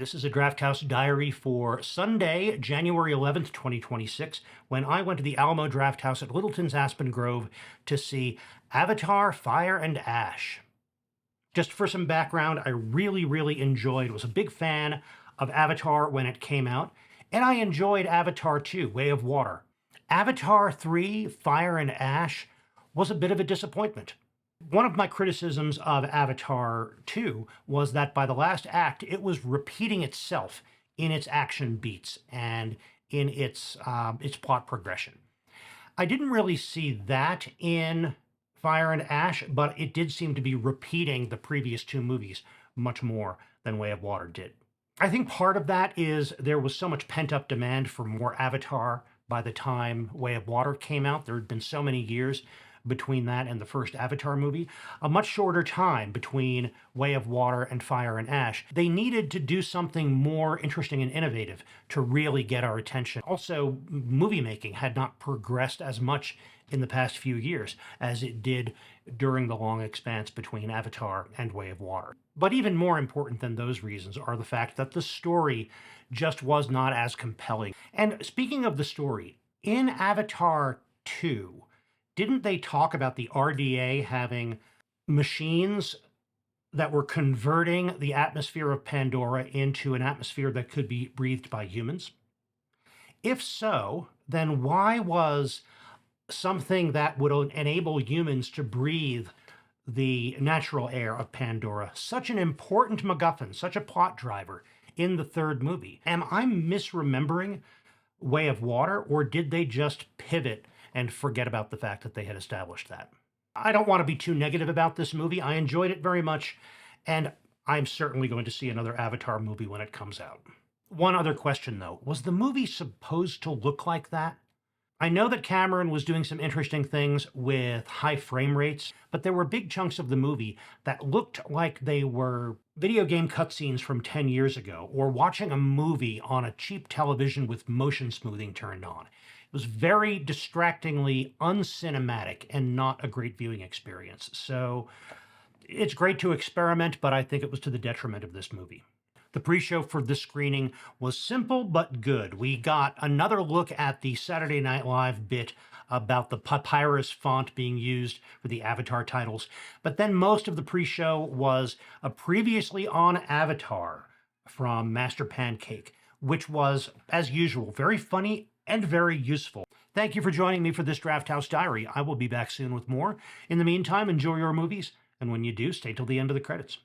This is a Drafthouse Diary for Sunday, January 11th, 2026, when I went to the Alamo Drafthouse at Littleton's Aspen Grove to see Avatar: Fire and Ash. Just for some background, I really enjoyed, was a big fan of Avatar when it came out, and I enjoyed Avatar 2, Way of Water. Avatar 3, Fire and Ash, was a bit of a disappointment. One of my criticisms of Avatar 2 was that by the last act, it was repeating itself in its action beats and in its plot progression. I didn't really see that in Fire and Ash, but it did seem to be repeating the previous two movies much more than Way of Water did. I think part of that is there was so much pent-up demand for more Avatar by the time Way of Water came out. There had been so many years between that and the first Avatar movie, a much shorter time between Way of Water and Fire and Ash. They needed to do something more interesting and innovative to really get our attention. Also, movie making had not progressed as much in the past few years as it did during the long expanse between Avatar and Way of Water. But even more important than those reasons are the fact that the story just was not as compelling. And speaking of the story, in Avatar 2, didn't they talk about the RDA having machines that were converting the atmosphere of Pandora into an atmosphere that could be breathed by humans? If so, then why was something that would enable humans to breathe the natural air of Pandora such an important MacGuffin, such a plot driver in the third movie? Am I misremembering Way of Water, or did they just pivot and forget about the fact that they had established that? I don't want to be too negative about this movie. I enjoyed it very much, and I'm certainly going to see another Avatar movie when it comes out. One other question, though. Was the movie supposed to look like that? I know that Cameron was doing some interesting things with high frame rates, but there were big chunks of the movie that looked like they were video game cutscenes from 10 years ago, or watching a movie on a cheap television with motion smoothing turned on. It was very distractingly uncinematic and not a great viewing experience. So it's great to experiment, but I think it was to the detriment of this movie. The pre-show for this screening was simple but good. We got another look at the Saturday Night Live bit about the papyrus font being used for the Avatar titles, but then most of the pre-show was a previously on Avatar from Master Pancake, which was, as usual, very funny and very useful. Thank you for joining me for this Drafthouse Diary. I will be back soon with more. In the meantime, enjoy your movies, and when you do, stay till the end of the credits.